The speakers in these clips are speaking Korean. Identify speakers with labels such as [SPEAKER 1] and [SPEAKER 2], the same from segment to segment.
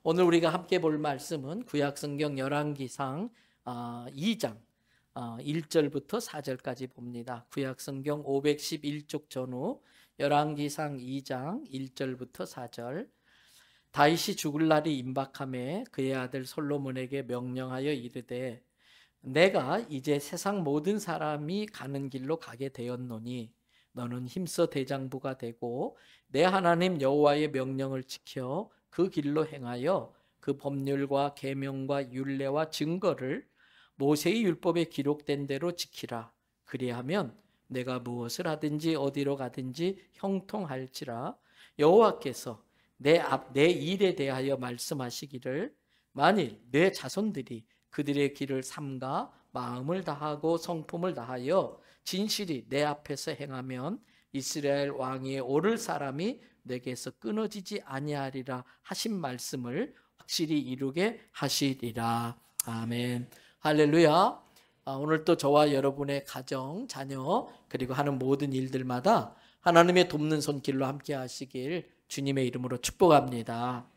[SPEAKER 1] 오늘 우리가 함께 볼 말씀은 구약성경 열왕기상 2장 1절부터 4절까지 봅니다. 구약성경 511쪽 전후 열왕기상 2장 1절부터 4절. 다윗이 죽을 날이 임박하매 그의 아들 솔로몬에게 명령하여 이르되 내가 이제 세상 모든 사람이 가는 길로 가게 되었노니 너는 힘써 대장부가 되고 내 하나님 여호와의 명령을 지켜 그 길로 행하여 그 법률과 계명과 율례와 증거를 모세의 율법에 기록된 대로 지키라. 그리하면 내가 무엇을 하든지 어디로 가든지 형통할지라. 여호와께서 내 일에 대하여 말씀하시기를 만일 내 자손들이 그들의 길을 삼가 마음을 다하고 성품을 다하여 진실이 내 앞에서 행하면 이스라엘 왕위에 오를 사람이 내게서 끊어지지 아니하리라 하신 말씀을 확실히 이루게 하시리라. 아멘. 할렐루야. 오늘 또 저와 여러분의 가정, 자녀 그리고 하는 모든 일들마다 하나님의 돕는 손길로 함께 하시길 주님의 이름으로 축복합니다.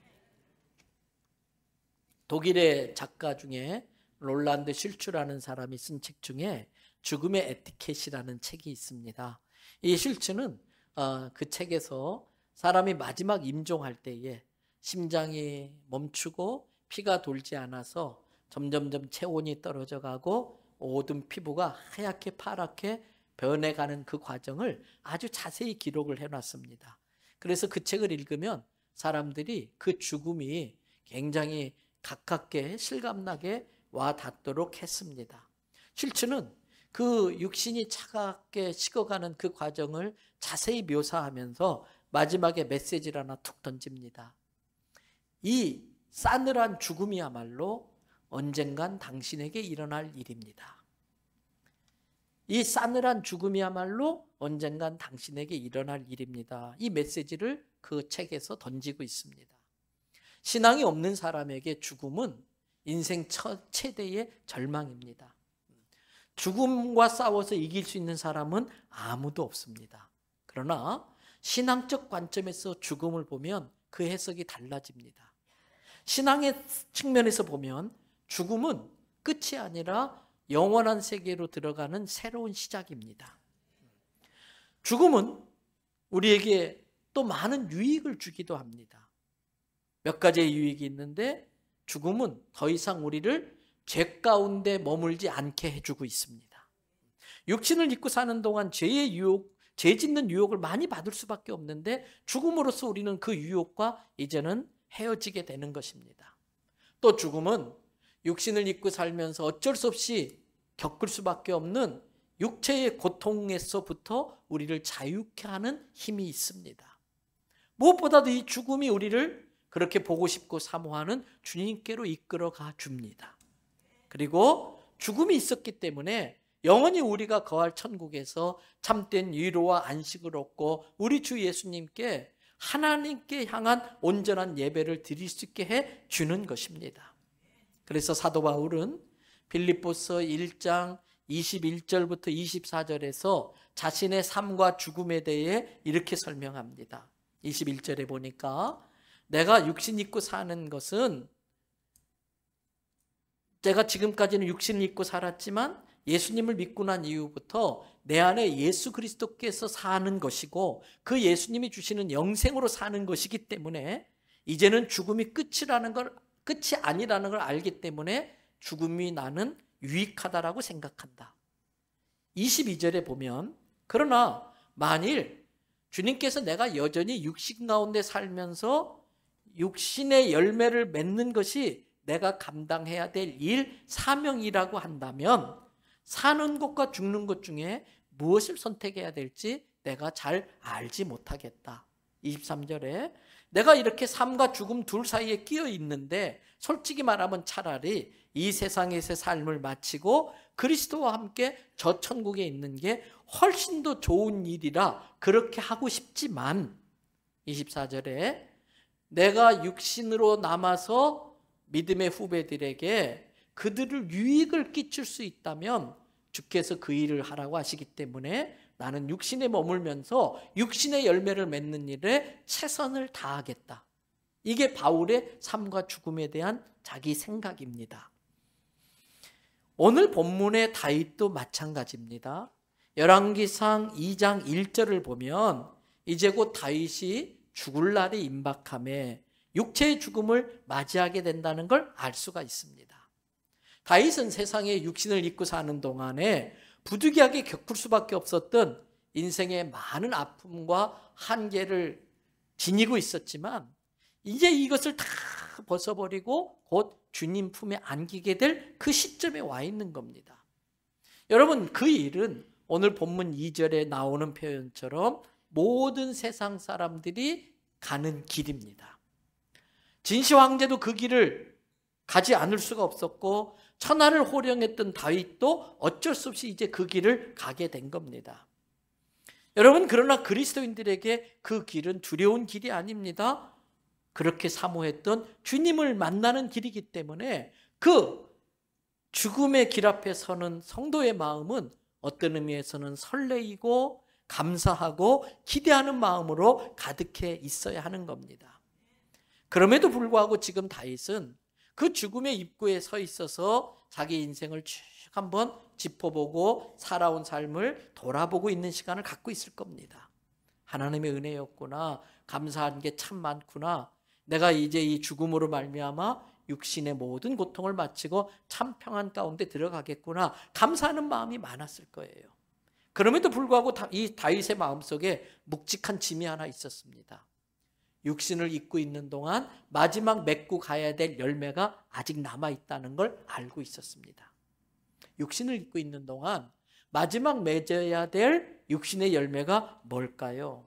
[SPEAKER 1] 독일의 작가 중에 롤란드 실츠라는 사람이 쓴 책 중에 죽음의 에티켓이라는 책이 있습니다. 이 실츠는 그 책에서 사람이 마지막 임종할 때에 심장이 멈추고 피가 돌지 않아서 점점점 체온이 떨어져 가고 모든 피부가 하얗게 파랗게 변해가는 그 과정을 아주 자세히 기록을 해놨습니다. 그래서 그 책을 읽으면 사람들이 그 죽음이 굉장히 가깝게 실감나게 와 닿도록 했습니다. 실츠는 그 육신이 차갑게 식어가는 그 과정을 자세히 묘사하면서 마지막에 메시지를 하나 툭 던집니다. 이 싸늘한 죽음이야말로 언젠간 당신에게 일어날 일입니다. 이 싸늘한 죽음이야말로 언젠간 당신에게 일어날 일입니다. 이 메시지를 그 책에서 던지고 있습니다. 신앙이 없는 사람에게 죽음은 인생 최대의 절망입니다. 죽음과 싸워서 이길 수 있는 사람은 아무도 없습니다. 그러나 신앙적 관점에서 죽음을 보면 그 해석이 달라집니다. 신앙의 측면에서 보면 죽음은 끝이 아니라 영원한 세계로 들어가는 새로운 시작입니다. 죽음은 우리에게 또 많은 유익을 주기도 합니다. 몇 가지의 유익이 있는데 죽음은 더 이상 우리를 죄 가운데 머물지 않게 해주고 있습니다. 육신을 입고 사는 동안 죄의 유혹, 죄 짓는 유혹을 많이 받을 수밖에 없는데 죽음으로써 우리는 그 유혹과 이제는 헤어지게 되는 것입니다. 또 죽음은 육신을 입고 살면서 어쩔 수 없이 겪을 수밖에 없는 육체의 고통에서부터 우리를 자유케 하는 힘이 있습니다. 무엇보다도 이 죽음이 우리를 그렇게 보고 싶고 사모하는 주님께로 이끌어가 줍니다. 그리고 죽음이 있었기 때문에 영원히 우리가 거할 천국에서 참된 위로와 안식을 얻고 우리 주 예수님께 하나님께 향한 온전한 예배를 드릴 수 있게 해 주는 것입니다. 그래서 사도 바울은 빌립보서 1장 21절부터 24절에서 자신의 삶과 죽음에 대해 이렇게 설명합니다. 21절에 보니까 내가 육신 입고 사는 것은 제가 지금까지는 육신을 입고 살았지만 예수님을 믿고 난 이후부터 내 안에 예수 그리스도께서 사는 것이고 그 예수님이 주시는 영생으로 사는 것이기 때문에 이제는 죽음이 끝이 아니라는 걸 알기 때문에 죽음이 나는 유익하다라고 생각한다. 22절에 보면 그러나 만일 주님께서 내가 여전히 육신 가운데 살면서 육신의 열매를 맺는 것이 내가 감당해야 될 일, 사명이라고 한다면 사는 것과 죽는 것 중에 무엇을 선택해야 될지 내가 잘 알지 못하겠다. 23절에 내가 이렇게 삶과 죽음 둘 사이에 끼어 있는데 솔직히 말하면 차라리 이 세상에서의 삶을 마치고 그리스도와 함께 저 천국에 있는 게 훨씬 더 좋은 일이라 그렇게 하고 싶지만 24절에 내가 육신으로 남아서 믿음의 후배들에게 그들을 유익을 끼칠 수 있다면 주께서 그 일을 하라고 하시기 때문에 나는 육신에 머물면서 육신의 열매를 맺는 일에 최선을 다하겠다. 이게 바울의 삶과 죽음에 대한 자기 생각입니다. 오늘 본문의 다윗도 마찬가지입니다. 열왕기상 2장 1절을 보면 이제 곧 다윗이 죽을 날이 임박함에 육체의 죽음을 맞이하게 된다는 걸 알 수가 있습니다. 다윗은 세상에 육신을 입고 사는 동안에 부득이하게 겪을 수밖에 없었던 인생의 많은 아픔과 한계를 지니고 있었지만 이제 이것을 다 벗어버리고 곧 주님 품에 안기게 될 그 시점에 와 있는 겁니다. 여러분, 그 일은 오늘 본문 2절에 나오는 표현처럼 모든 세상 사람들이 가는 길입니다. 진시 황제도 그 길을 가지 않을 수가 없었고 천하를 호령했던 다윗도 어쩔 수 없이 이제 그 길을 가게 된 겁니다. 여러분, 그러나 그리스도인들에게 그 길은 두려운 길이 아닙니다. 그렇게 사모했던 주님을 만나는 길이기 때문에 그 죽음의 길 앞에 서는 성도의 마음은 어떤 의미에서는 설레이고 감사하고 기대하는 마음으로 가득해 있어야 하는 겁니다. 그럼에도 불구하고 지금 다윗은 그 죽음의 입구에 서 있어서 자기 인생을 쭉 한번 짚어보고 살아온 삶을 돌아보고 있는 시간을 갖고 있을 겁니다. 하나님의 은혜였구나. 감사한 게 참 많구나. 내가 이제 이 죽음으로 말미암아 육신의 모든 고통을 마치고 참 평안 가운데 들어가겠구나. 감사하는 마음이 많았을 거예요. 그럼에도 불구하고 이 다윗의 마음속에 묵직한 짐이 하나 있었습니다. 육신을 입고 있는 동안 마지막 맺고 가야 될 열매가 아직 남아있다는 걸 알고 있었습니다. 육신을 입고 있는 동안 마지막 맺어야 될 육신의 열매가 뭘까요?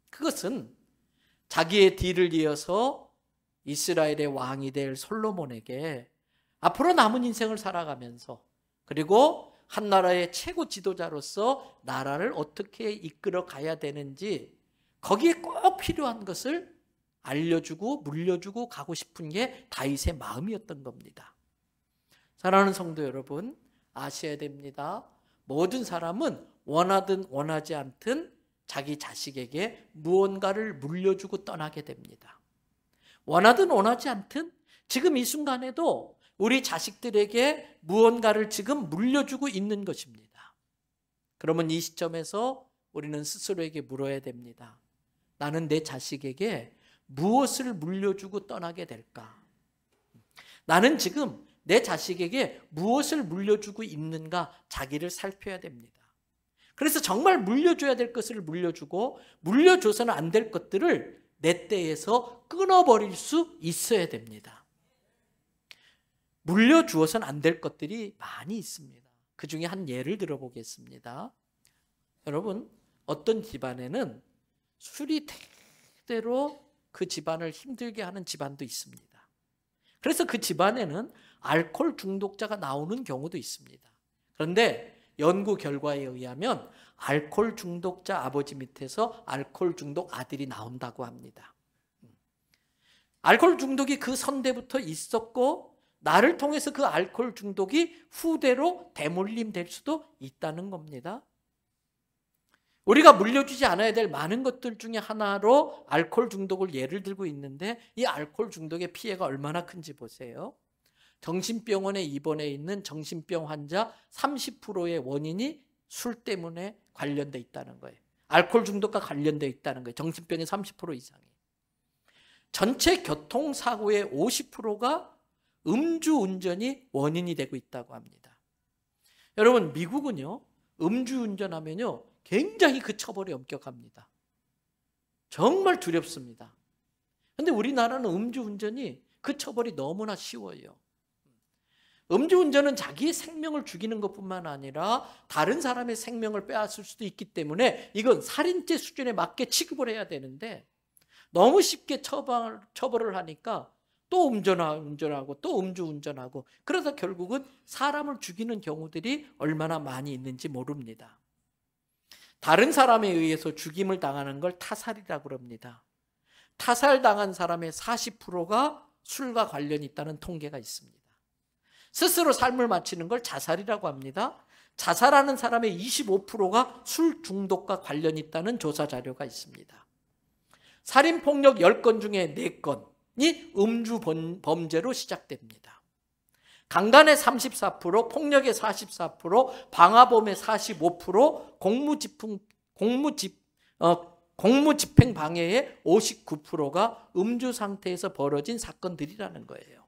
[SPEAKER 1] 그것은 자기의 뒤를 이어서 이스라엘의 왕이 될 솔로몬에게 앞으로 남은 인생을 살아가면서 그리고 한 나라의 최고 지도자로서 나라를 어떻게 이끌어 가야 되는지 거기에 꼭 필요한 것을 알려주고 물려주고 가고 싶은 게 다윗의 마음이었던 겁니다. 사랑하는 성도 여러분, 아셔야 됩니다. 모든 사람은 원하든 원하지 않든 자기 자식에게 무언가를 물려주고 떠나게 됩니다. 원하든 원하지 않든 지금 이 순간에도 우리 자식들에게 무언가를 지금 물려주고 있는 것입니다. 그러면 이 시점에서 우리는 스스로에게 물어야 됩니다. 나는 내 자식에게 무엇을 물려주고 떠나게 될까? 나는 지금 내 자식에게 무엇을 물려주고 있는가 자기를 살펴야 됩니다. 그래서 정말 물려줘야 될 것을 물려주고 물려줘서는 안 될 것들을 내 때에서 끊어버릴 수 있어야 됩니다. 물려주어서는 안 될 것들이 많이 있습니다. 그 중에 한 예를 들어보겠습니다. 여러분, 어떤 집안에는 술이 대대로 그 집안을 힘들게 하는 집안도 있습니다. 그래서 그 집안에는 알코올 중독자가 나오는 경우도 있습니다. 그런데 연구 결과에 의하면 알코올 중독자 아버지 밑에서 알코올 중독 아들이 나온다고 합니다. 알코올 중독이 그 선대부터 있었고 나를 통해서 그 알코올 중독이 후대로 대물림될 수도 있다는 겁니다. 우리가 물려주지 않아야 될 많은 것들 중에 하나로 알코올 중독을 예를 들고 있는데 이 알코올 중독의 피해가 얼마나 큰지 보세요. 정신병원에 입원해 있는 정신병 환자 30%의 원인이 술 때문에 관련돼 있다는 거예요. 알코올 중독과 관련돼 있다는 거예요. 정신병의 30% 이상이. 전체 교통사고의 50%가 음주운전이 원인이 되고 있다고 합니다. 여러분, 미국은요, 음주운전하면요 굉장히 그 처벌이 엄격합니다. 정말 두렵습니다. 그런데 우리나라는 음주운전이 그 처벌이 너무나 쉬워요. 음주운전은 자기의 생명을 죽이는 것뿐만 아니라 다른 사람의 생명을 빼앗을 수도 있기 때문에 이건 살인죄 수준에 맞게 취급을 해야 되는데 너무 쉽게 처벌을 하니까 또 운전하고 또 음주운전하고 그러다 결국은 사람을 죽이는 경우들이 얼마나 많이 있는지 모릅니다. 다른 사람에 의해서 죽임을 당하는 걸 타살이라고 합니다. 타살당한 사람의 40%가 술과 관련이 있다는 통계가 있습니다. 스스로 삶을 마치는 걸 자살이라고 합니다. 자살하는 사람의 25%가 술 중독과 관련이 있다는 조사 자료가 있습니다. 살인폭력 10건 중에 4건, 음주 범죄로 시작됩니다. 강간의 34%, 폭력의 44%, 방화범의 45%, 공무집행 방해의 59%가 음주 상태에서 벌어진 사건들이라는 거예요.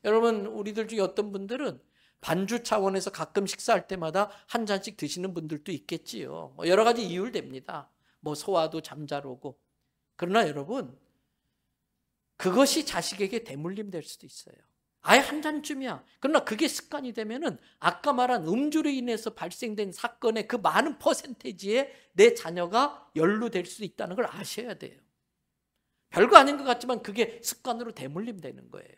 [SPEAKER 1] 여러분, 우리들 중에 어떤 분들은 반주 차원에서 가끔 식사할 때마다 한 잔씩 드시는 분들도 있겠지요. 여러 가지 이유를 댑니다. 뭐 소화도 잠자로고. 그러나 여러분, 그것이 자식에게 대물림 될 수도 있어요. 아예 한 잔쯤이야. 그러나 그게 습관이 되면은 아까 말한 음주로 인해서 발생된 사건의 그 많은 퍼센테이지에 내 자녀가 연루될 수 있다는 걸 아셔야 돼요. 별거 아닌 것 같지만 그게 습관으로 대물림 되는 거예요.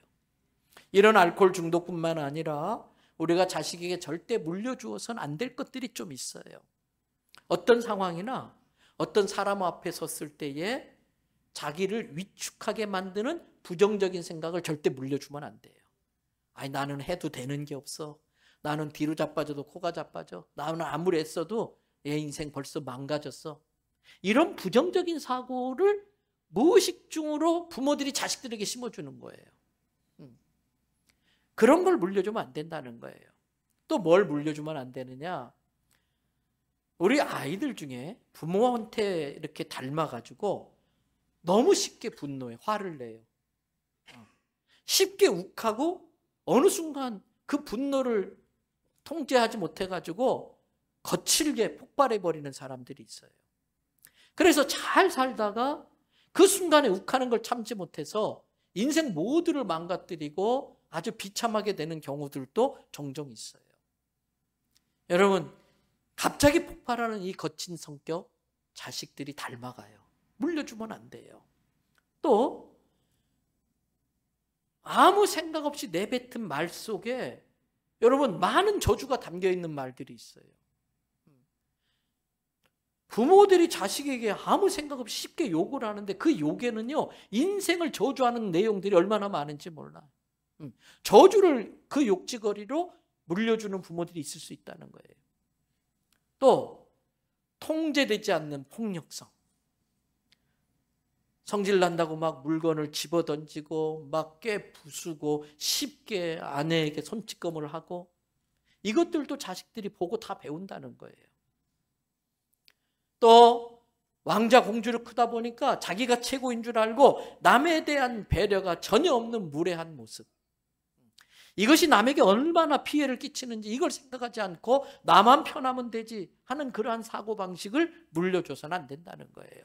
[SPEAKER 1] 이런 알코올 중독뿐만 아니라 우리가 자식에게 절대 물려주어서는 안 될 것들이 좀 있어요. 어떤 상황이나 어떤 사람 앞에 섰을 때에 자기를 위축하게 만드는 부정적인 생각을 절대 물려주면 안 돼요. 아니, 나는 해도 되는 게 없어. 나는 뒤로 자빠져도 코가 자빠져. 나는 아무리 애써도 내 인생 벌써 망가졌어. 이런 부정적인 사고를 무의식 중으로 부모들이 자식들에게 심어주는 거예요. 그런 걸 물려주면 안 된다는 거예요. 또 뭘 물려주면 안 되느냐? 우리 아이들 중에 부모한테 이렇게 닮아가지고 너무 쉽게 분노해, 화를 내요. 쉽게 욱하고 어느 순간 그 분노를 통제하지 못해가지고 거칠게 폭발해버리는 사람들이 있어요. 그래서 잘 살다가 그 순간에 욱하는 걸 참지 못해서 인생 모두를 망가뜨리고 아주 비참하게 되는 경우들도 종종 있어요. 여러분, 갑자기 폭발하는 이 거친 성격, 자식들이 닮아가요. 물려주면 안 돼요. 또 아무 생각 없이 내뱉은 말 속에 여러분 많은 저주가 담겨있는 말들이 있어요. 부모들이 자식에게 아무 생각 없이 쉽게 욕을 하는데 그 욕에는요, 인생을 저주하는 내용들이 얼마나 많은지 몰라. 저주를 그 욕지거리로 물려주는 부모들이 있을 수 있다는 거예요. 또 통제되지 않는 폭력성. 성질 난다고 막 물건을 집어던지고 막 깨부수고 쉽게 아내에게 손찌검을 하고, 이것들도 자식들이 보고 다 배운다는 거예요. 또 왕자 공주를 크다 보니까 자기가 최고인 줄 알고 남에 대한 배려가 전혀 없는 무례한 모습. 이것이 남에게 얼마나 피해를 끼치는지 이걸 생각하지 않고 나만 편하면 되지 하는 그러한 사고방식을 물려줘서는 안 된다는 거예요.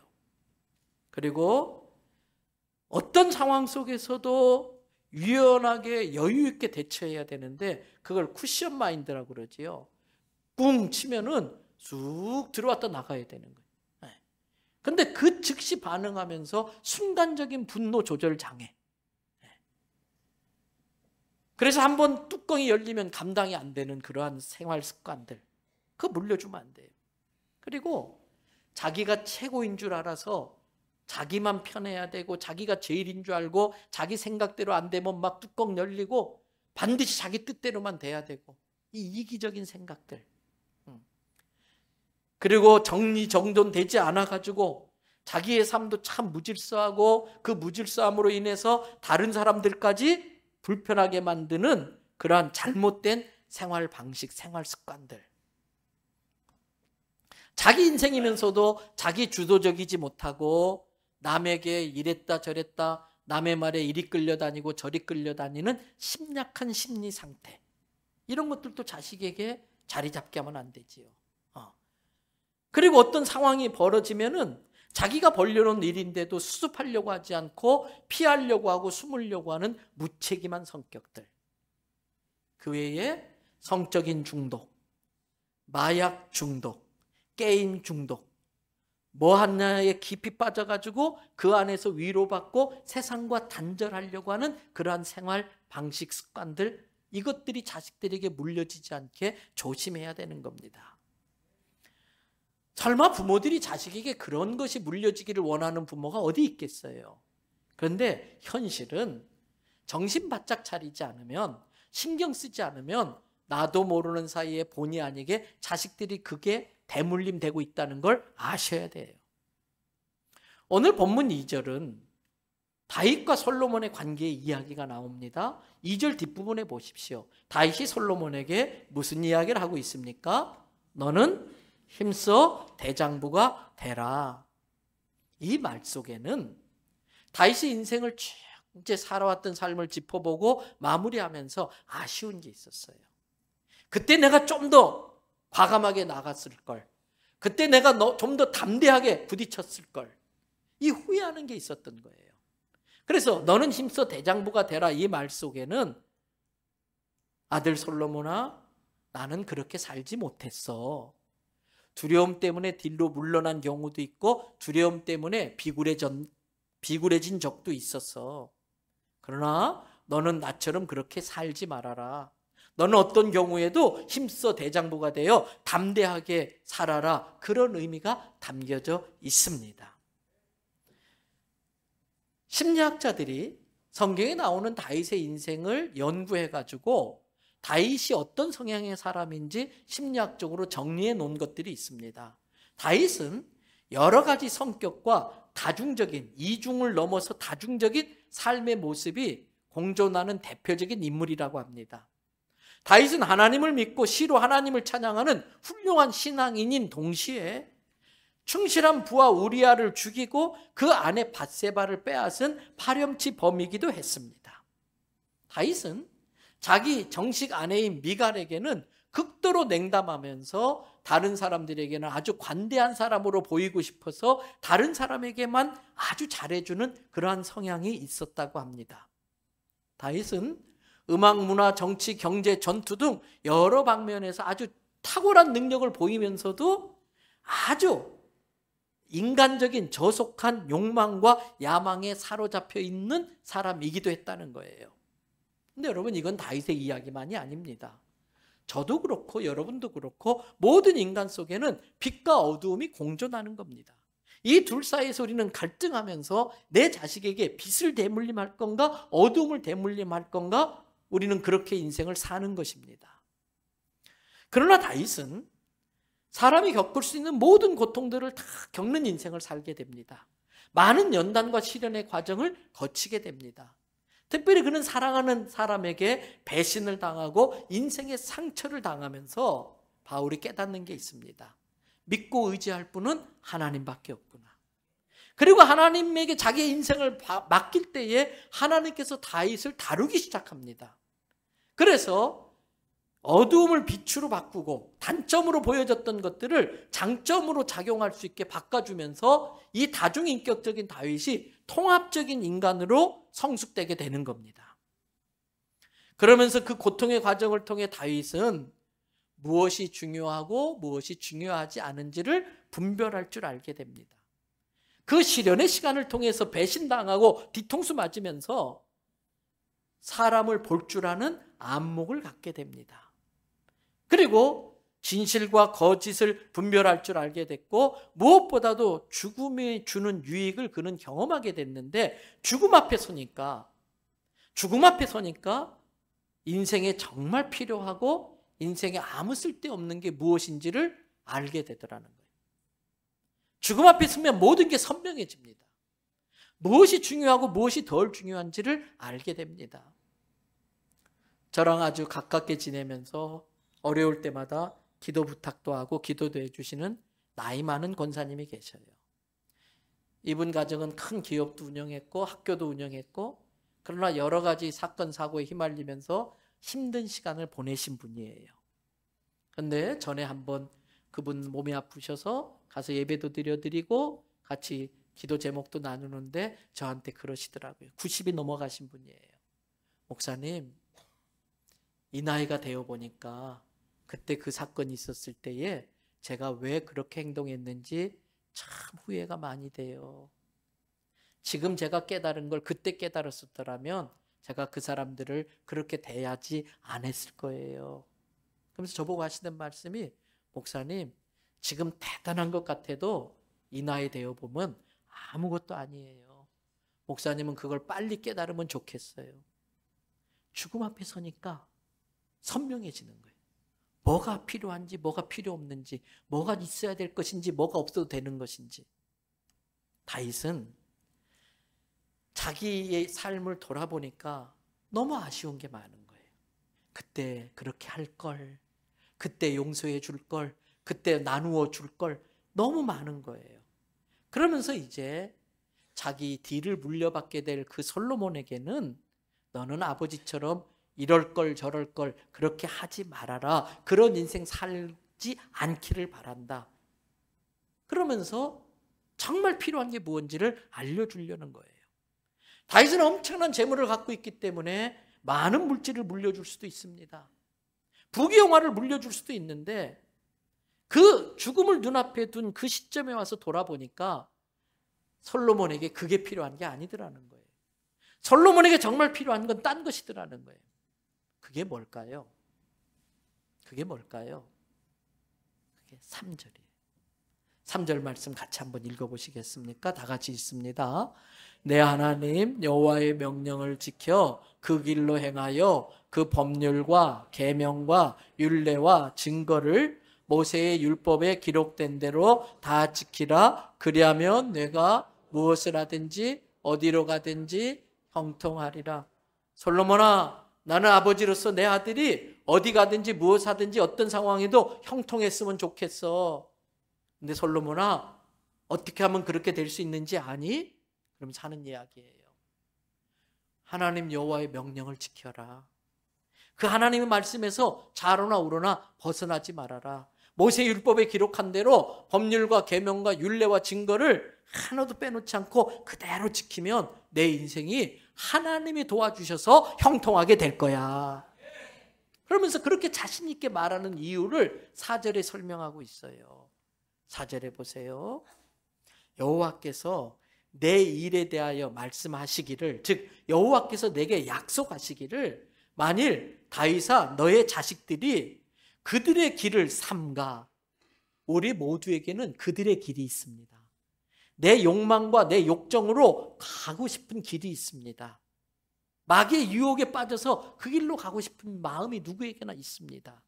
[SPEAKER 1] 그리고 어떤 상황 속에서도 유연하게 여유 있게 대처해야 되는데 그걸 쿠션 마인드라고 그러지요. 꿍 치면은 쑥 들어왔다 나가야 되는 거예요. 그런데 그 즉시 반응하면서 순간적인 분노 조절 장애. 그래서 한번 뚜껑이 열리면 감당이 안 되는 그러한 생활 습관들, 그거 물려주면 안 돼요. 그리고 자기가 최고인 줄 알아서 자기만 편해야 되고 자기가 제일인 줄 알고 자기 생각대로 안 되면 막 뚜껑 열리고 반드시 자기 뜻대로만 돼야 되고, 이 이기적인 생각들. 그리고 정리정돈되지 않아가지고 자기의 삶도 참 무질서하고 그 무질서함으로 인해서 다른 사람들까지 불편하게 만드는 그러한 잘못된 생활 방식, 생활 습관들. 자기 인생이면서도 자기 주도적이지 못하고 남에게 이랬다 저랬다, 남의 말에 이리 끌려다니고 저리 끌려다니는 심약한 심리 상태. 이런 것들도 자식에게 자리 잡게 하면 안 되지요. 그리고 어떤 상황이 벌어지면은 자기가 벌려놓은 일인데도 수습하려고 하지 않고 피하려고 하고 숨으려고 하는 무책임한 성격들. 그 외에 성적인 중독, 마약 중독, 게임 중독, 뭐 하나에 깊이 빠져가지고 그 안에서 위로받고 세상과 단절하려고 하는 그러한 생활 방식 습관들, 이것들이 자식들에게 물려지지 않게 조심해야 되는 겁니다. 설마 부모들이 자식에게 그런 것이 물려지기를 원하는 부모가 어디 있겠어요? 그런데 현실은 정신 바짝 차리지 않으면, 신경 쓰지 않으면 나도 모르는 사이에 본의 아니게 자식들이 그게 대물림되고 있다는 걸 아셔야 돼요. 오늘 본문 2절은 다윗과 솔로몬의 관계의 이야기가 나옵니다. 2절 뒷부분에 보십시오. 다윗이 솔로몬에게 무슨 이야기를 하고 있습니까? 너는 힘써 대장부가 되라. 이 말 속에는 다윗의 인생을 쭉 이제 살아왔던 삶을 짚어보고 마무리하면서 아쉬운 게 있었어요. 그때 내가 좀 더 과감하게 나갔을 걸. 그때 내가 좀 더 담대하게 부딪혔을 걸. 이 후회하는 게 있었던 거예요. 그래서 너는 힘써 대장부가 되라 이 말 속에는 아들 솔로몬아, 나는 그렇게 살지 못했어. 두려움 때문에 뒤로 물러난 경우도 있고 두려움 때문에 비굴해진 적도 있었어. 그러나 너는 나처럼 그렇게 살지 말아라. 너는 어떤 경우에도 힘써 대장부가 되어 담대하게 살아라. 그런 의미가 담겨져 있습니다. 심리학자들이 성경에 나오는 다윗의 인생을 연구해가지고 다윗이 어떤 성향의 사람인지 심리학적으로 정리해 놓은 것들이 있습니다. 다윗은 여러 가지 성격과 다중적인, 이중을 넘어서 다중적인 삶의 모습이 공존하는 대표적인 인물이라고 합니다. 다윗은 하나님을 믿고 시로 하나님을 찬양하는 훌륭한 신앙인인 동시에 충실한 부하 우리아를 죽이고 그 아내 밧세바를 빼앗은 파렴치 범이기도 했습니다. 다윗은 자기 정식 아내인 미갈에게는 극도로 냉담하면서 다른 사람들에게는 아주 관대한 사람으로 보이고 싶어서 다른 사람에게만 아주 잘해주는 그러한 성향이 있었다고 합니다. 다윗은 음악, 문화, 정치, 경제, 전투 등 여러 방면에서 아주 탁월한 능력을 보이면서도 아주 인간적인 저속한 욕망과 야망에 사로잡혀 있는 사람이기도 했다는 거예요. 근데 여러분, 이건 다윗의 이야기만이 아닙니다. 저도 그렇고 여러분도 그렇고 모든 인간 속에는 빛과 어두움이 공존하는 겁니다. 이 둘 사이에서 우리는 갈등하면서 내 자식에게 빛을 대물림할 건가 어두움을 대물림할 건가 우리는 그렇게 인생을 사는 것입니다. 그러나 다윗은 사람이 겪을 수 있는 모든 고통들을 다 겪는 인생을 살게 됩니다. 많은 연단과 시련의 과정을 거치게 됩니다. 특별히 그는 사랑하는 사람에게 배신을 당하고 인생의 상처를 당하면서 바울이 깨닫는 게 있습니다. 믿고 의지할 분은 하나님밖에 없구나. 그리고 하나님에게 자기의 인생을 맡길 때에 하나님께서 다윗을 다루기 시작합니다. 그래서 어두움을 빛으로 바꾸고 단점으로 보여졌던 것들을 장점으로 작용할 수 있게 바꿔주면서 이 다중인격적인 다윗이 통합적인 인간으로 성숙되게 되는 겁니다. 그러면서 그 고통의 과정을 통해 다윗은 무엇이 중요하고 무엇이 중요하지 않은지를 분별할 줄 알게 됩니다. 그 시련의 시간을 통해서 배신당하고 뒤통수 맞으면서 사람을 볼 줄 아는 안목을 갖게 됩니다. 그리고 진실과 거짓을 분별할 줄 알게 됐고 무엇보다도 죽음이 주는 유익을 그는 경험하게 됐는데 죽음 앞에 서니까 인생에 정말 필요하고 인생에 아무 쓸데없는 게 무엇인지를 알게 되더라는 거예요. 죽음 앞에 서면 모든 게 선명해집니다. 무엇이 중요하고 무엇이 덜 중요한지를 알게 됩니다. 저랑 아주 가깝게 지내면서 어려울 때마다 기도 부탁도 하고 기도도 해주시는 나이 많은 권사님이 계셔요. 이분 가정은 큰 기업도 운영했고 학교도 운영했고 그러나 여러 가지 사건 사고에 휘말리면서 힘든 시간을 보내신 분이에요. 그런데 전에 한번 그분 몸이 아프셔서 가서 예배도 드리고 같이 기도 제목도 나누는데 저한테 그러시더라고요. 90이 넘어가신 분이에요. 목사님, 이 나이가 되어 보니까 그때 그 사건이 있었을 때에 제가 왜 그렇게 행동했는지 참 후회가 많이 돼요. 지금 제가 깨달은 걸 그때 깨달았었더라면 제가 그 사람들을 그렇게 대하지 않았을 거예요. 그러면서 저보고 하시는 말씀이 목사님, 지금 대단한 것 같아도 이 나이 되어 보면 아무것도 아니에요. 목사님은 그걸 빨리 깨달으면 좋겠어요. 죽음 앞에 서니까 선명해지는 거예요. 뭐가 필요한지, 뭐가 필요 없는지, 뭐가 있어야 될 것인지, 뭐가 없어도 되는 것인지. 다윗은 자기의 삶을 돌아보니까 너무 아쉬운 게 많은 거예요. 그때 그렇게 할 걸, 그때 용서해 줄 걸, 그때 나누어 줄 걸, 너무 많은 거예요. 그러면서 이제 자기 뒤를 물려받게 될 그 솔로몬에게는 너는 아버지처럼 이럴 걸 저럴 걸 그렇게 하지 말아라, 그런 인생 살지 않기를 바란다. 그러면서 정말 필요한 게 무엇인지를 알려주려는 거예요. 다윗은 엄청난 재물을 갖고 있기 때문에 많은 물질을 물려줄 수도 있습니다. 부귀영화를 물려줄 수도 있는데 그 죽음을 눈앞에 둔 그 시점에 와서 돌아보니까 솔로몬에게 그게 필요한 게 아니더라는 거예요. 솔로몬에게 정말 필요한 건 딴 것이더라는 거예요. 그게 뭘까요? 그게 뭘까요? 그게 3절이에요. 3절 말씀 같이 한번 읽어보시겠습니까? 다 같이 읽습니다. 내 하나님 여호와의 명령을 지켜 그 길로 행하여 그 법률과 계명과 율례와 증거를 모세의 율법에 기록된 대로 다 지키라. 그리하면 내가 무엇을 하든지 어디로 가든지 형통하리라. 솔로몬아, 나는 아버지로서 내 아들이 어디 가든지 무엇 하든지 어떤 상황에도 형통했으면 좋겠어. 근데 솔로몬아, 어떻게 하면 그렇게 될 수 있는지 아니? 그러면서 하는 이야기예요. 하나님 여호와의 명령을 지켜라. 그 하나님의 말씀에서 좌로나 우로나 벗어나지 말아라. 모세 율법에 기록한 대로 법률과 계명과 율례와 증거를 하나도 빼놓지 않고 그대로 지키면 내 인생이 하나님이 도와주셔서 형통하게 될 거야. 그러면서 그렇게 자신 있게 말하는 이유를 4절에 설명하고 있어요. 4절에 보세요. 여호와께서 내 일에 대하여 말씀하시기를, 즉 여호와께서 내게 약속하시기를, 만일 다윗아 너의 자식들이 그들의 길을 삼가. 우리 모두에게는 그들의 길이 있습니다. 내 욕망과 내 욕정으로 가고 싶은 길이 있습니다. 마귀의 유혹에 빠져서 그 길로 가고 싶은 마음이 누구에게나 있습니다.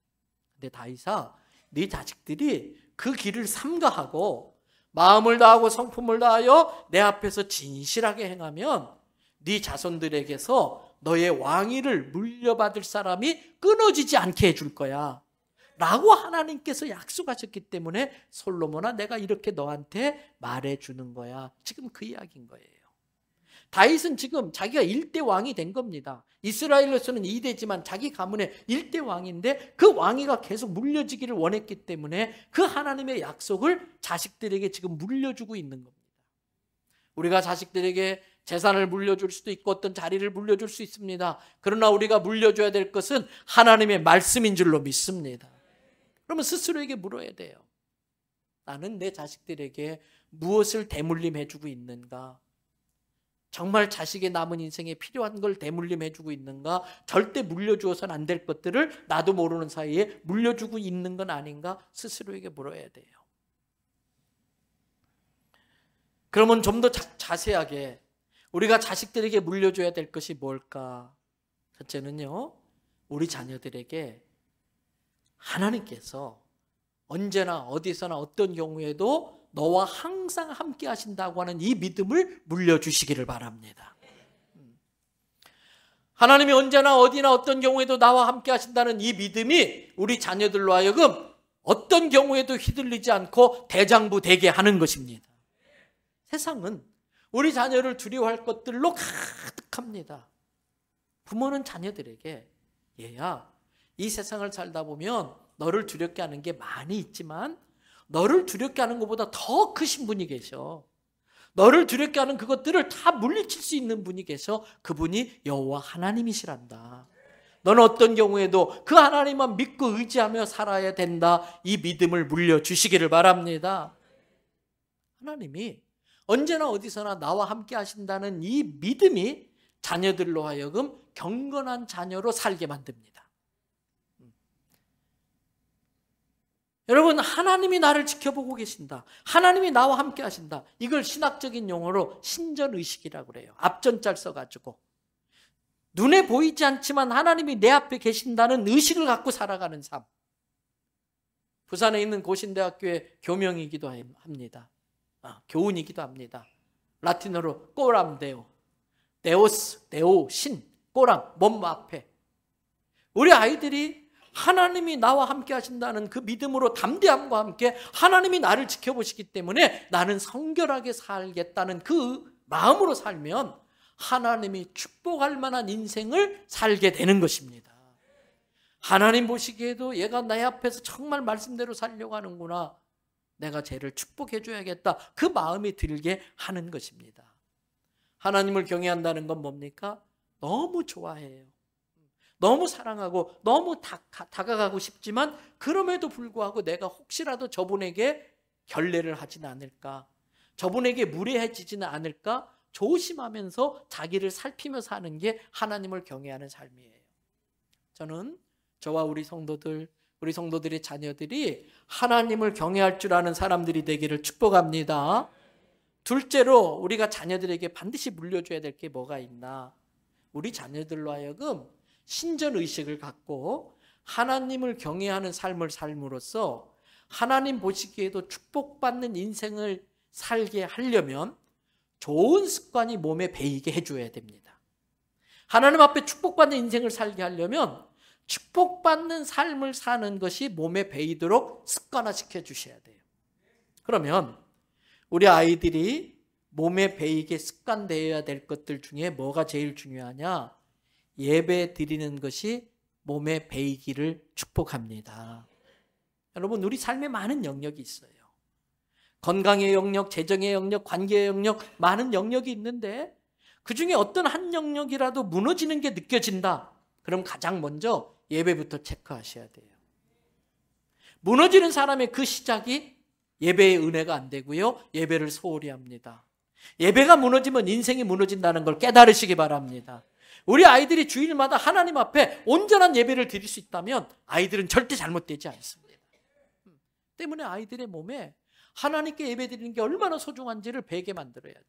[SPEAKER 1] 근데 다윗아, 네 자식들이 그 길을 삼가하고 마음을 다하고 성품을 다하여 내 앞에서 진실하게 행하면 네 자손들에게서 너의 왕위를 물려받을 사람이 끊어지지 않게 해줄 거야 라고 하나님께서 약속하셨기 때문에 솔로몬아, 내가 이렇게 너한테 말해주는 거야. 지금 그 이야기인 거예요. 다윗은 지금 자기가 1대 왕이 된 겁니다. 이스라엘로서는 2대지만 자기 가문의 1대 왕인데 그 왕위가 계속 물려지기를 원했기 때문에 그 하나님의 약속을 자식들에게 지금 물려주고 있는 겁니다. 우리가 자식들에게 재산을 물려줄 수도 있고 어떤 자리를 물려줄 수 있습니다. 그러나 우리가 물려줘야 될 것은 하나님의 말씀인 줄로 믿습니다. 그러면 스스로에게 물어야 돼요. 나는 내 자식들에게 무엇을 대물림해주고 있는가? 정말 자식의 남은 인생에 필요한 걸 대물림해주고 있는가? 절대 물려주어서는 안 될 것들을 나도 모르는 사이에 물려주고 있는 건 아닌가? 스스로에게 물어야 돼요. 그러면 좀 더 자세하게 우리가 자식들에게 물려줘야 될 것이 뭘까? 첫째는요, 우리 자녀들에게 하나님께서 언제나 어디서나 어떤 경우에도 너와 항상 함께 하신다고 하는 이 믿음을 물려주시기를 바랍니다. 하나님이 언제나 어디나 어떤 경우에도 나와 함께 하신다는 이 믿음이 우리 자녀들로 하여금 어떤 경우에도 휘둘리지 않고 대장부되게 하는 것입니다. 세상은 우리 자녀를 두려워할 것들로 가득합니다. 부모는 자녀들에게 얘야, 이 세상을 살다 보면 너를 두렵게 하는 게 많이 있지만 너를 두렵게 하는 것보다 더 크신 분이 계셔. 너를 두렵게 하는 그것들을 다 물리칠 수 있는 분이 계셔. 그분이 여호와 하나님이시란다. 너는 어떤 경우에도 그 하나님만 믿고 의지하며 살아야 된다. 이 믿음을 물려주시기를 바랍니다. 하나님이 언제나 어디서나 나와 함께 하신다는 이 믿음이 자녀들로 하여금 경건한 자녀로 살게 만듭니다. 여러분, 하나님이 나를 지켜보고 계신다. 하나님이 나와 함께 하신다. 이걸 신학적인 용어로 신전의식이라고 그래요. 앞전자를 써가지고. 눈에 보이지 않지만 하나님이 내 앞에 계신다는 의식을 갖고 살아가는 삶. 부산에 있는 고신대학교의 교명이기도 합니다. 교훈이기도 합니다. 라틴어로 꼬람데오. 데오스, 데오, 신, 꼬랑, 몸 앞에 우리 아이들이 하나님이 나와 함께 하신다는 그 믿음으로 담대함과 함께 하나님이 나를 지켜보시기 때문에 나는 성결하게 살겠다는 그 마음으로 살면 하나님이 축복할 만한 인생을 살게 되는 것입니다. 하나님 보시기에도 얘가 내 앞에서 정말 말씀대로 살려고 하는구나. 내가 쟤를 축복해 줘야겠다. 그 마음이 들게 하는 것입니다. 하나님을 경외한다는 건 뭡니까? 너무 좋아해요. 너무 사랑하고 너무 다가가고 싶지만 그럼에도 불구하고 내가 혹시라도 저분에게 결례를 하지는 않을까, 저분에게 무례해지지는 않을까 조심하면서 자기를 살피며 사는 게 하나님을 경외하는 삶이에요. 저는 저와 우리 성도들의 자녀들이 하나님을 경외할 줄 아는 사람들이 되기를 축복합니다. 둘째로 우리가 자녀들에게 반드시 물려줘야 될 게 뭐가 있나? 우리 자녀들로 하여금 신전의식을 갖고 하나님을 경외하는 삶을 삶으로써 하나님 보시기에도 축복받는 인생을 살게 하려면 좋은 습관이 몸에 배이게 해줘야 됩니다. 하나님 앞에 축복받는 인생을 살게 하려면 축복받는 삶을 사는 것이 몸에 배이도록 습관화시켜 주셔야 돼요. 그러면 우리 아이들이 몸에 배이게 습관되어야 될 것들 중에 뭐가 제일 중요하냐? 예배 드리는 것이 몸에 배이기를 축복합니다. 여러분, 우리 삶에 많은 영역이 있어요. 건강의 영역, 재정의 영역, 관계의 영역, 많은 영역이 있는데 그 중에 어떤 한 영역이라도 무너지는 게 느껴진다. 그럼 가장 먼저 예배부터 체크하셔야 돼요. 무너지는 사람의 그 시작이 예배의 은혜가 안 되고요. 예배를 소홀히 합니다. 예배가 무너지면 인생이 무너진다는 걸 깨달으시기 바랍니다. 우리 아이들이 주일마다 하나님 앞에 온전한 예배를 드릴 수 있다면 아이들은 절대 잘못되지 않습니다. 때문에 아이들의 몸에 하나님께 예배 드리는 게 얼마나 소중한지를 배게 만들어야 돼요.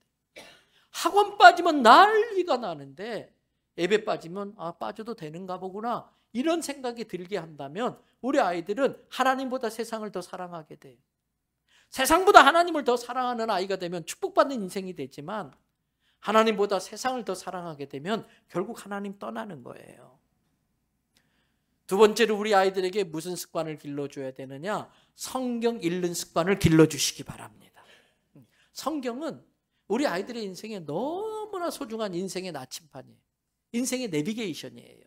[SPEAKER 1] 학원 빠지면 난리가 나는데 예배 빠지면 빠져도 되는가 보구나 이런 생각이 들게 한다면 우리 아이들은 하나님보다 세상을 더 사랑하게 돼요. 세상보다 하나님을 더 사랑하는 아이가 되면 축복받는 인생이 되지만 하나님보다 세상을 더 사랑하게 되면 결국 하나님 떠나는 거예요. 두 번째로 우리 아이들에게 무슨 습관을 길러줘야 되느냐? 성경 읽는 습관을 길러주시기 바랍니다. 성경은 우리 아이들의 인생에 너무나 소중한 인생의 나침판이에요. 인생의 내비게이션이에요.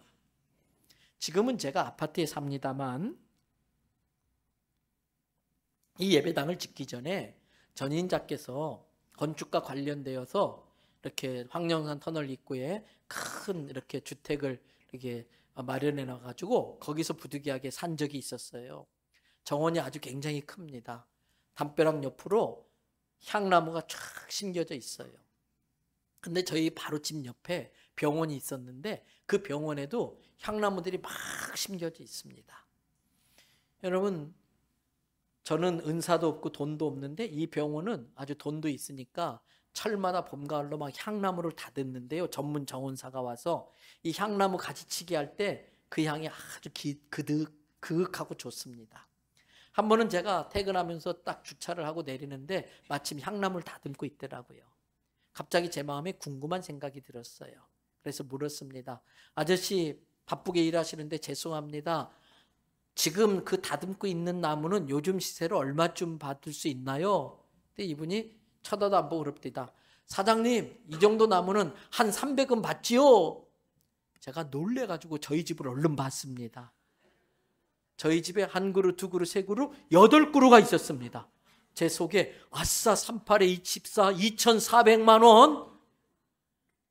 [SPEAKER 1] 지금은 제가 아파트에 삽니다만 이 예배당을 짓기 전에 전인자께서 건축과 관련되어서 이렇게 황령산 터널 입구에 큰 이렇게 주택을 이렇게 마련해 놔가지고 거기서 부득이하게 산 적이 있었어요. 정원이 아주 굉장히 큽니다. 담벼락 옆으로 향나무가 쫙 심겨져 있어요. 근데 저희 바로 집 옆에 병원이 있었는데 그 병원에도 향나무들이 막 심겨져 있습니다. 여러분, 저는 은사도 없고 돈도 없는데 이 병원은 아주 돈도 있으니까 철마다 봄, 가을로 막 향나무를 다듬는데요. 전문 정원사가 와서 이 향나무 가지치기 할 때 그 향이 아주 그윽하고 좋습니다. 한 번은 제가 퇴근하면서 딱 주차를 하고 내리는데 마침 향나무를 다듬고 있더라고요. 갑자기 제 마음에 궁금한 생각이 들었어요. 그래서 물었습니다. 아저씨 바쁘게 일하시는데 죄송합니다. 지금 그 다듬고 있는 나무는 요즘 시세로 얼마쯤 받을 수 있나요? 근데 이분이 쳐다도 안 보고 그럽니다. 사장님, 이 정도 나무는 한 300은 받지요? 제가 놀래가지고 저희 집을 얼른 봤습니다. 저희 집에 한 그루, 두 그루, 세 그루, 8그루가 있었습니다. 제 속에 아싸 38에 24, 2,400만 원.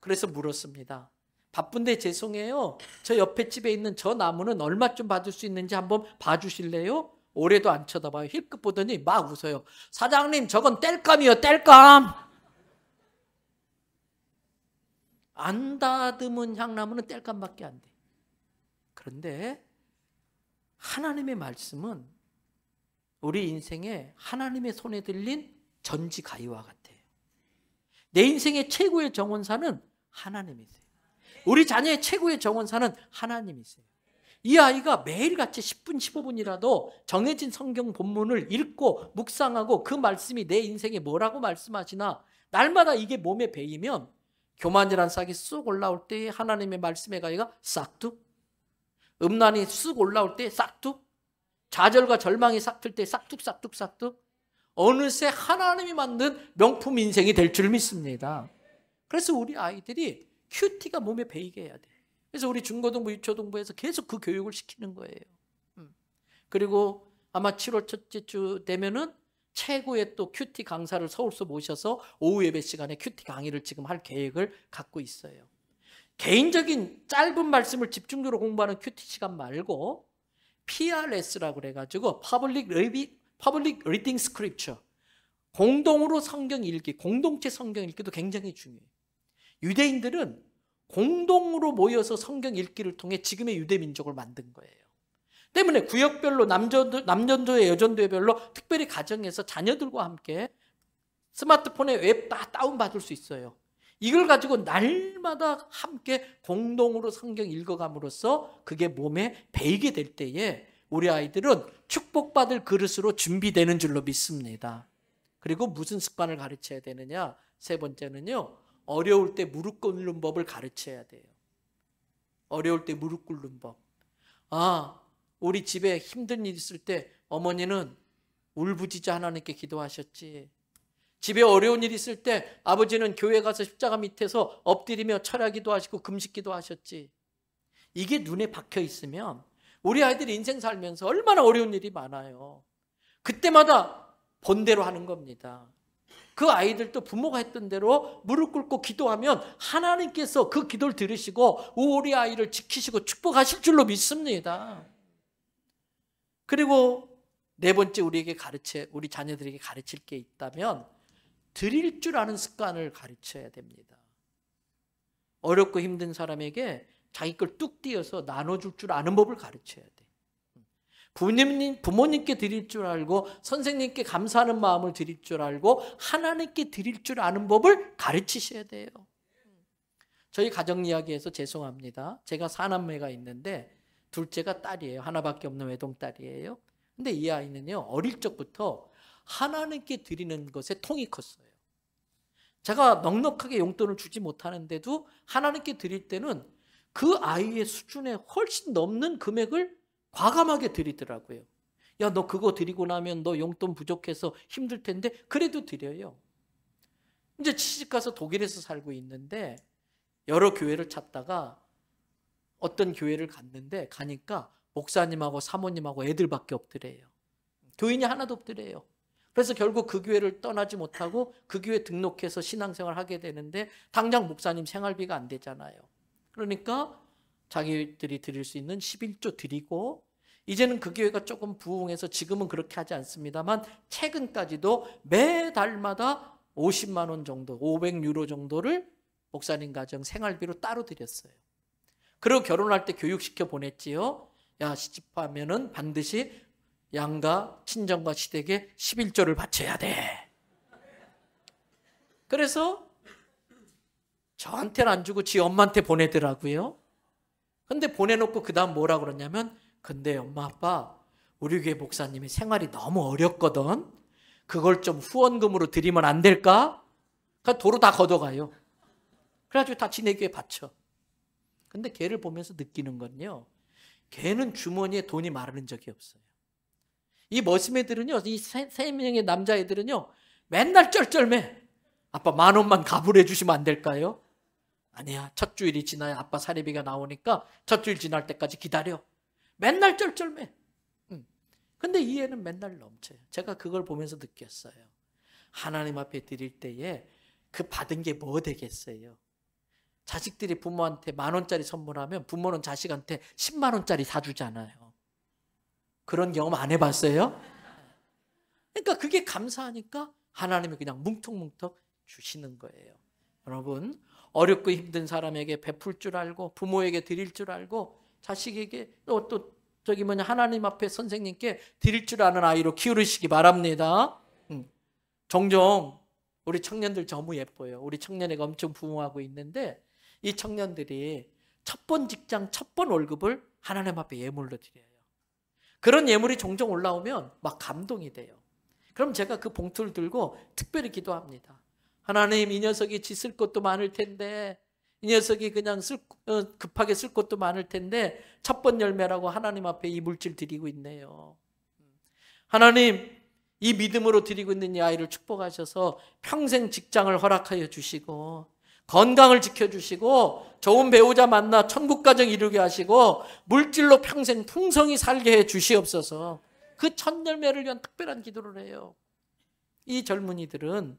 [SPEAKER 1] 그래서 물었습니다. 바쁜데 죄송해요. 저 옆에 집에 있는 저 나무는 얼마쯤 받을 수 있는지 한번 봐주실래요? 올해도 안 쳐다봐요. 힐끗 보더니 막 웃어요. 사장님, 저건 땔감이요, 땔감. 안 다듬은 향나무는 땔감밖에 안 돼. 그런데 하나님의 말씀은 우리 인생에 하나님의 손에 들린 전지가위와 같아요. 내 인생의 최고의 정원사는 하나님이세요. 우리 자녀의 최고의 정원사는 하나님이세요. 이 아이가 매일같이 10분, 15분이라도 정해진 성경 본문을 읽고 묵상하고 그 말씀이 내 인생에 뭐라고 말씀하시나 날마다 이게 몸에 배이면 교만이란 싹이 쑥 올라올 때 하나님의 말씀의 가위가 싹둑, 음란이 쑥 올라올 때 싹둑, 좌절과 절망이 싹틀 때 싹둑 싹둑 싹둑, 어느새 하나님이 만든 명품 인생이 될 줄 믿습니다. 그래서 우리 아이들이 큐티가 몸에 배이게 해야 돼. 그래서 우리 중고등부, 유초등부에서 계속 그 교육을 시키는 거예요. 그리고 아마 7월 첫째 주 되면은 최고의 또 큐티 강사를 서울서 모셔서 오후 예배 시간에 큐티 강의를 지금 할 계획을 갖고 있어요. 개인적인 짧은 말씀을 집중적으로 공부하는 큐티 시간 말고 PRS라고 그래가지고 Public Reading Scripture, 공동으로 성경 읽기, 공동체 성경 읽기도 굉장히 중요해요. 유대인들은 공동으로 모여서 성경 읽기를 통해 지금의 유대 민족을 만든 거예요. 때문에 구역별로 남전도회, 여전도회별로 특별히 가정에서 자녀들과 함께 스마트폰에 웹 다 다운받을 수 있어요. 이걸 가지고 날마다 함께 공동으로 성경 읽어감으로써 그게 몸에 배이게 될 때에 우리 아이들은 축복받을 그릇으로 준비되는 줄로 믿습니다. 그리고 무슨 습관을 가르쳐야 되느냐? 세 번째는요, 어려울 때 무릎 꿇는 법을 가르쳐야 돼요. 어려울 때 무릎 꿇는 법. 우리 집에 힘든 일 있을 때 어머니는 울부짖어 하나님께 기도하셨지. 집에 어려운 일 있을 때 아버지는 교회 가서 십자가 밑에서 엎드리며 철야기도 하시고 금식기도 하셨지. 이게 눈에 박혀 있으면 우리 아이들이 인생 살면서 얼마나 어려운 일이 많아요. 그때마다 본대로 하는 겁니다. 그 아이들도 부모가 했던 대로 무릎 꿇고 기도하면 하나님께서 그 기도를 들으시고 우리 아이를 지키시고 축복하실 줄로 믿습니다. 그리고 네 번째 우리 자녀들에게 가르칠 게 있다면 드릴 줄 아는 습관을 가르쳐야 됩니다. 어렵고 힘든 사람에게 자기 걸 뚝 띄어서 나눠줄 줄 아는 법을 가르쳐야 돼. 부모님께 드릴 줄 알고 선생님께 감사하는 마음을 드릴 줄 알고 하나님께 드릴 줄 아는 법을 가르치셔야 돼요. 저희 가정 이야기에서 죄송합니다. 제가 사남매가 있는데 둘째가 딸이에요. 하나밖에 없는 외동딸이에요. 근데 이 아이는요, 어릴 적부터 하나님께 드리는 것에 통이 컸어요. 제가 넉넉하게 용돈을 주지 못하는데도 하나님께 드릴 때는 그 아이의 수준에 훨씬 넘는 금액을 과감하게 드리더라고요. 야, 너 그거 드리고 나면 너 용돈 부족해서 힘들 텐데 그래도 드려요. 이제 시집가서 독일에서 살고 있는데 여러 교회를 찾다가 어떤 교회를 갔는데 가니까 목사님하고 사모님하고 애들밖에 없더래요. 교인이 하나도 없더래요. 그래서 결국 그 교회를 떠나지 못하고 그 교회 등록해서 신앙생활을 하게 되는데 당장 목사님 생활비가 안 되잖아요. 그러니까 자기들이 드릴 수 있는 11조 드리고, 이제는 그 교회가 조금 부흥해서 지금은 그렇게 하지 않습니다만 최근까지도 매달마다 50만 원 정도, 500유로 정도를 목사님 가정 생활비로 따로 드렸어요. 그리고 결혼할 때 교육시켜 보냈지요. 야, 시집하면은 반드시 양가, 친정과 시댁에 11조를 바쳐야 돼. 그래서 저한테는 안 주고 지 엄마한테 보내더라고요. 근데 보내놓고 그 다음 뭐라 그러냐면, 근데 엄마 아빠 우리 교회 목사님이 생활이 너무 어렵거든. 그걸 좀 후원금으로 드리면 안 될까? 그러니까 도로 다 걷어가요. 그래가지고 다 지네 교회 바쳐. 근데 걔를 보면서 느끼는 건요, 걔는 주머니에 돈이 마르는 적이 없어요. 이 머슴애들은요, 이 세 명의 남자애들은요, 맨날 쩔쩔매. 아빠 10,000원만 가불해 주시면 안 될까요? 아니야, 첫 주일이 지나야 아빠 사례비가 나오니까 첫 주일 지날 때까지 기다려. 맨날 쩔쩔매. 근데 이 애는 맨날 넘쳐요. 제가 그걸 보면서 느꼈어요. 하나님 앞에 드릴 때에 그 받은 게 뭐 되겠어요? 자식들이 부모한테 10,000원짜리 선물하면 부모는 자식한테 100,000원짜리 사주잖아요. 그런 경험 안 해봤어요? 그러니까 그게 감사하니까 하나님이 그냥 뭉텅뭉텅 주시는 거예요. 여러분, 어렵고 힘든 사람에게 베풀 줄 알고 부모에게 드릴 줄 알고 자식에게 또 하나님 앞에 선생님께 드릴 줄 아는 아이로 키우시기 바랍니다. 종종 우리 청년들 너무 예뻐요. 우리 청년회가 엄청 부흥하고 있는데 이 청년들이 첫 번 직장, 첫 번 월급을 하나님 앞에 예물로 드려요. 그런 예물이 종종 올라오면 막 감동이 돼요. 그럼 제가 그 봉투를 들고 특별히 기도합니다. 하나님, 이 녀석이 쓸 것도 많을 텐데, 이 녀석이 그냥 급하게 쓸 것도 많을 텐데 첫 번 열매라고 하나님 앞에 이 물질 드리고 있네요. 하나님, 이 믿음으로 드리고 있는 이 아이를 축복하셔서 평생 직장을 허락하여 주시고 건강을 지켜주시고 좋은 배우자 만나 천국 가정 이루게 하시고 물질로 평생 풍성히 살게 해 주시옵소서. 그 첫 열매를 위한 특별한 기도를 해요. 이 젊은이들은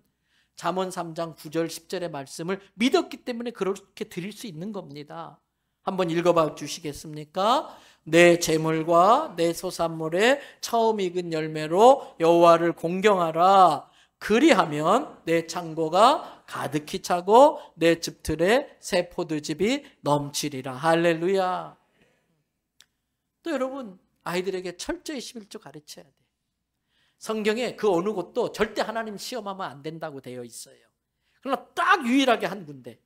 [SPEAKER 1] 잠언 3장 9절 10절의 말씀을 믿었기 때문에 그렇게 드릴 수 있는 겁니다. 한번 읽어봐 주시겠습니까? 내 재물과 내 소산물의 처음 익은 열매로 여호와를 공경하라. 그리하면 내 창고가 가득히 차고 내 집틀에 새 포도즙이 넘치리라. 할렐루야. 또 여러분, 아이들에게 철저히 11조 가르쳐야 돼. 성경에 그 어느 곳도 절대 하나님 시험하면 안 된다고 되어 있어요. 그러나 딱 유일하게 한 군데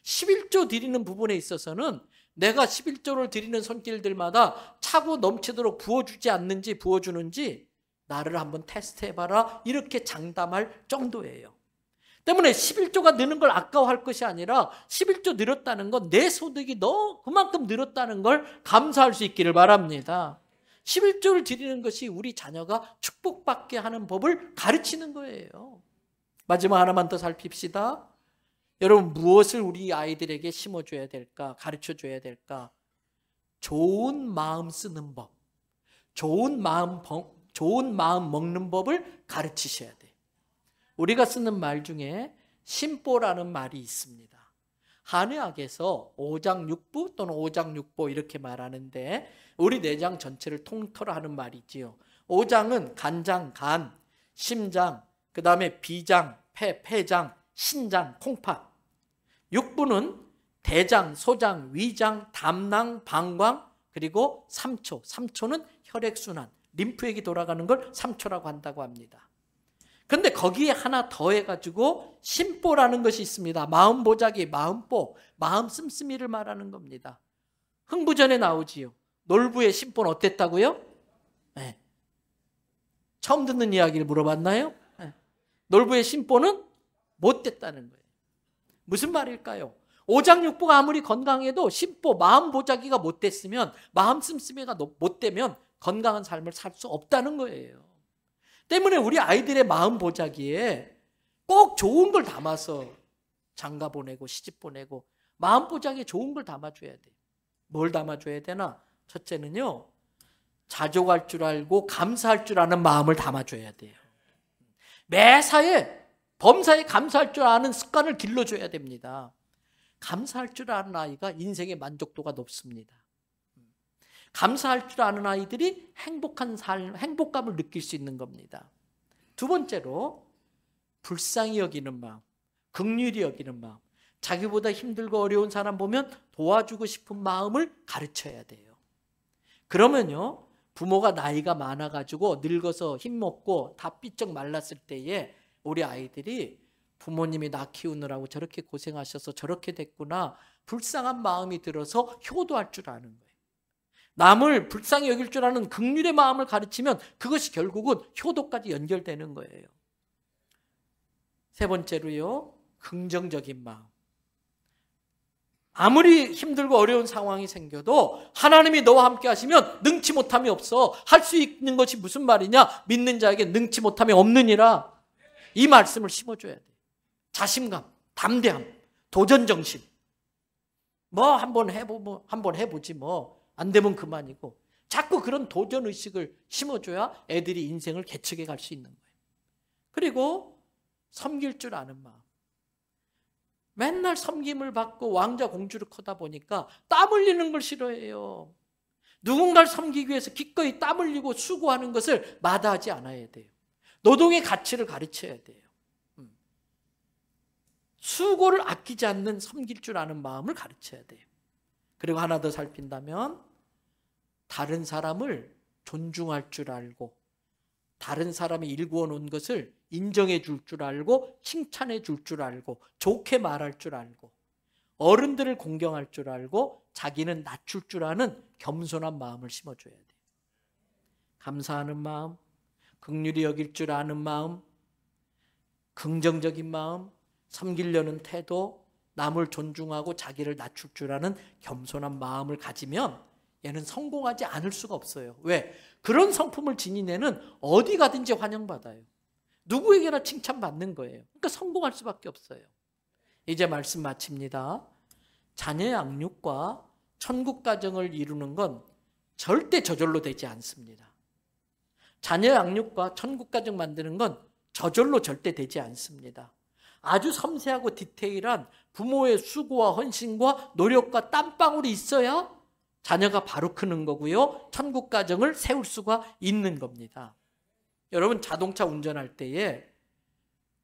[SPEAKER 1] 11조 드리는 부분에 있어서는 내가 11조를 드리는 손길들마다 차고 넘치도록 부어주지 않는지 부어주는지 나를 한번 테스트해봐라, 이렇게 장담할 정도예요. 때문에 11조가 느는 걸 아까워할 것이 아니라 11조 늘었다는 건 내 소득이 그만큼 늘었다는 걸 감사할 수 있기를 바랍니다. 11조를 드리는 것이 우리 자녀가 축복받게 하는 법을 가르치는 거예요. 마지막 하나만 더 살핍시다. 여러분, 무엇을 우리 아이들에게 심어줘야 될까? 가르쳐줘야 될까? 좋은 마음 쓰는 법, 좋은 마음 먹는 법을 가르치셔야 돼. 우리가 쓰는 말 중에 심보라는 말이 있습니다. 한의학에서 5장6부 또는 5장6보 이렇게 말하는데 우리 내장 전체를 통틀어 하는 말이지요. 5장은 간장, 간, 심장, 그 다음에 비장, 폐장, 신장, 콩팥. 6부는 대장, 소장, 위장, 담낭, 방광, 그리고 3초. 3초는 혈액순환, 림프액이 돌아가는 걸 3초라고 한다고 합니다. 그런데 거기에 하나 더해가지고 심보라는 것이 있습니다. 마음 보자기, 마음보, 마음 씀씀이를 말하는 겁니다. 흥부전에 나오지요. 놀부의 심보는 어땠다고요? 네. 처음 듣는 이야기를 물어봤나요? 네. 놀부의 심보는 못됐다는 거예요. 무슨 말일까요? 오장육부가 아무리 건강해도 심보, 마음 보자기가 못됐으면, 마음 씀씀이가 못되면 건강한 삶을 살 수 없다는 거예요. 때문에 우리 아이들의 마음 보자기에 꼭 좋은 걸 담아서 장가 보내고 시집 보내고 마음 보자기에 좋은 걸 담아줘야 돼. 뭘 담아줘야 되나? 첫째는요, 자족할 줄 알고 감사할 줄 아는 마음을 담아줘야 돼요. 매사에 범사에 감사할 줄 아는 습관을 길러줘야 됩니다. 감사할 줄 아는 아이가 인생의 만족도가 높습니다. 감사할 줄 아는 아이들이 행복한 삶, 행복감을 느낄 수 있는 겁니다. 두 번째로 불쌍히 여기는 마음, 긍휼히 여기는 마음, 자기보다 힘들고 어려운 사람 보면 도와주고 싶은 마음을 가르쳐야 돼요. 그러면요, 부모가 나이가 많아가지고 늙어서 힘없고 다 삐쩍 말랐을 때에 우리 아이들이 부모님이 나 키우느라고 저렇게 고생하셔서 저렇게 됐구나, 불쌍한 마음이 들어서 효도할 줄 아는 거예요. 남을 불쌍히 여길 줄 아는 긍휼의 마음을 가르치면 그것이 결국은 효도까지 연결되는 거예요. 세 번째로요, 긍정적인 마음. 아무리 힘들고 어려운 상황이 생겨도 하나님이 너와 함께 하시면 능치 못함이 없어. 할 수 있는 것이 무슨 말이냐? 믿는 자에게 능치 못함이 없느니라. 이 말씀을 심어줘야 돼. 자신감, 담대함, 도전정신. 뭐 한번 해보지 뭐. 안 되면 그만이고. 자꾸 그런 도전의식을 심어줘야 애들이 인생을 개척해 갈 수 있는 거예요. 그리고 섬길 줄 아는 마음. 맨날 섬김을 받고 왕자 공주를 커다 보니까 땀 흘리는 걸 싫어해요. 누군가를 섬기기 위해서 기꺼이 땀 흘리고 수고하는 것을 마다하지 않아야 돼요. 노동의 가치를 가르쳐야 돼요. 수고를 아끼지 않는 섬길 줄 아는 마음을 가르쳐야 돼요. 그리고 하나 더 살핀다면 다른 사람을 존중할 줄 알고, 다른 사람이 일구어 놓은 것을 인정해 줄 줄 알고, 칭찬해 줄 줄 알고, 좋게 말할 줄 알고, 어른들을 공경할 줄 알고, 자기는 낮출 줄 아는 겸손한 마음을 심어줘야 돼요. 감사하는 마음, 긍휼히 여길 줄 아는 마음, 긍정적인 마음, 섬기려는 태도, 남을 존중하고 자기를 낮출 줄 아는 겸손한 마음을 가지면 얘는 성공하지 않을 수가 없어요. 왜? 그런 성품을 지닌 애는 어디 가든지 환영받아요. 누구에게나 칭찬받는 거예요. 그러니까 성공할 수밖에 없어요. 이제 말씀 마칩니다. 자녀의 양육과 천국 가정을 이루는 건 절대 저절로 되지 않습니다. 자녀 양육과 천국 가정 만드는 건 저절로 절대 되지 않습니다. 아주 섬세하고 디테일한 부모의 수고와 헌신과 노력과 땀방울이 있어야 자녀가 바로 크는 거고요. 천국 가정을 세울 수가 있는 겁니다. 여러분 자동차 운전할 때에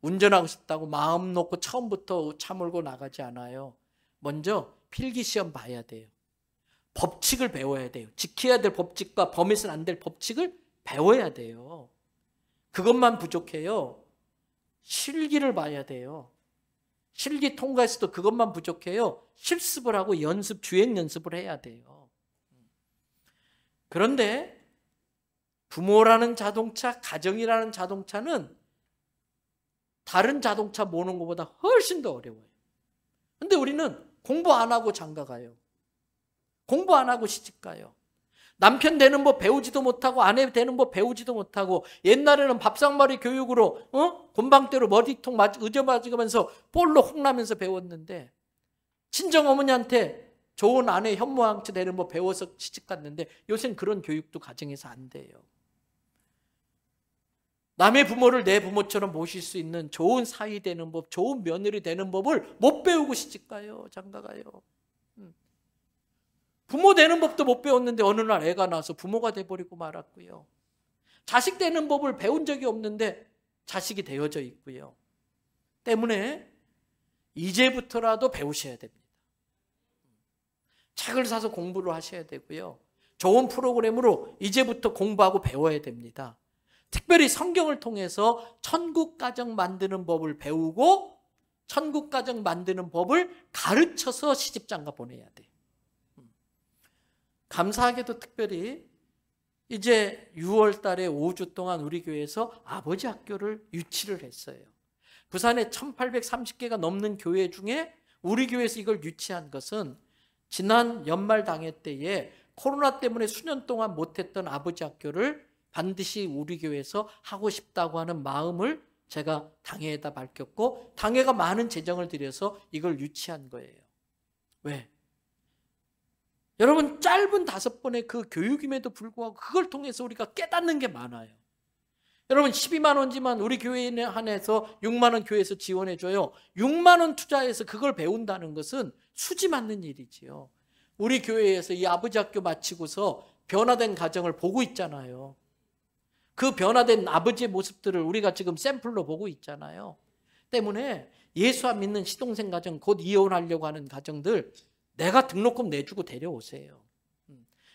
[SPEAKER 1] 운전하고 싶다고 마음 놓고 처음부터 차 몰고 나가지 않아요. 먼저 필기시험 봐야 돼요. 법칙을 배워야 돼요. 지켜야 될 법칙과 범해서는 안 될 법칙을 배워야 돼요. 그것만 부족해요. 실기를 봐야 돼요. 실기 통과했어도 그것만 부족해요. 실습을 하고 주행 연습을 해야 돼요. 그런데 부모라는 자동차, 가정이라는 자동차는 다른 자동차 모는 것보다 훨씬 더 어려워요. 근데 우리는 공부 안 하고 장가가요. 공부 안 하고 시집가요. 남편 되는 법 배우지도 못하고 아내 되는 법 배우지도 못하고 옛날에는 밥상머리 교육으로 곤방대로 머리통 의져맞으면서 볼로 혼나면서 배웠는데 친정어머니한테 좋은 아내 현모양처 되는 법 배워서 시집갔는데 요새는 그런 교육도 가정에서 안 돼요. 남의 부모를 내 부모처럼 모실 수 있는 좋은 사위 되는 법, 좋은 며느리 되는 법을 못 배우고 시집가요. 장가가요. 부모 되는 법도 못 배웠는데 어느 날 애가 나서 부모가 돼버리고 말았고요. 자식 되는 법을 배운 적이 없는데 자식이 되어져 있고요. 때문에 이제부터라도 배우셔야 됩니다. 책을 사서 공부를 하셔야 되고요. 좋은 프로그램으로 이제부터 공부하고 배워야 됩니다. 특별히 성경을 통해서 천국 가정 만드는 법을 배우고 천국 가정 만드는 법을 가르쳐서 시집장가 보내야 돼요. 감사하게도 특별히 이제 6월 달에 5주 동안 우리 교회에서 아버지 학교를 유치를 했어요. 부산에 1830개가 넘는 교회 중에 우리 교회에서 이걸 유치한 것은 지난 연말 당회 때에 코로나 때문에 수년 동안 못했던 아버지 학교를 반드시 우리 교회에서 하고 싶다고 하는 마음을 제가 당회에다 밝혔고 당회가 많은 재정을 들여서 이걸 유치한 거예요. 왜? 여러분 짧은 5번의 그 교육임에도 불구하고 그걸 통해서 우리가 깨닫는 게 많아요. 여러분 12만 원지만 우리 교회에 한해서 6만 원 교회에서 지원해 줘요. 6만 원 투자해서 그걸 배운다는 것은 수지 맞는 일이지요. 우리 교회에서 이 아버지 학교 마치고서 변화된 가정을 보고 있잖아요. 그 변화된 아버지의 모습들을 우리가 지금 샘플로 보고 있잖아요. 때문에 예수 안 믿는 시동생 가정, 곧 이혼하려고 하는 가정들 내가 등록금 내주고 데려오세요.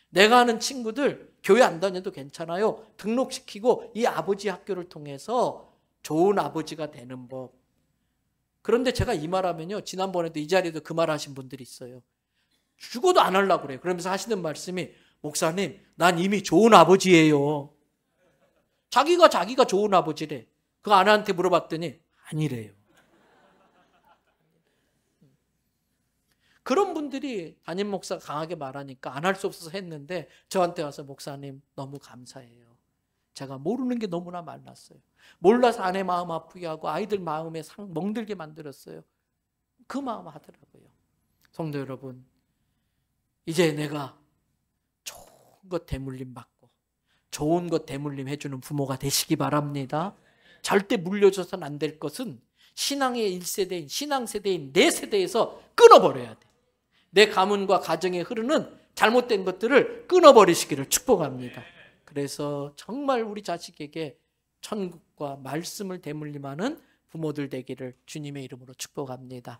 [SPEAKER 1] 내가 아는 친구들 교회 안 다녀도 괜찮아요. 등록시키고 이 아버지 학교를 통해서 좋은 아버지가 되는 법. 그런데 제가 이 말하면요. 지난번에도 이 자리에도 그 말 하신 분들이 있어요. 죽어도 안 하려고 그래요. 그러면서 하시는 말씀이 목사님 난 이미 좋은 아버지예요. 자기가 좋은 아버지래. 그 아내한테 물어봤더니 아니래요. 그런 분들이 담임 목사가 강하게 말하니까 안 할 수 없어서 했는데 저한테 와서 목사님 너무 감사해요. 제가 모르는 게 너무나 많았어요. 몰라서 아내 마음 아프게 하고 아이들 마음에 멍들게 만들었어요. 그 마음 하더라고요. 성도 여러분, 이제 내가 좋은 것 대물림 받고 좋은 것 대물림 해주는 부모가 되시기 바랍니다. 절대 물려줘서는 안 될 것은 신앙의 1세대인 신앙세대인 내 세대에서 끊어버려야 돼. 내 가문과 가정에 흐르는 잘못된 것들을 끊어버리시기를 축복합니다. 그래서 정말 우리 자식에게 천국과 말씀을 대물림하는 부모들 되기를 주님의 이름으로 축복합니다.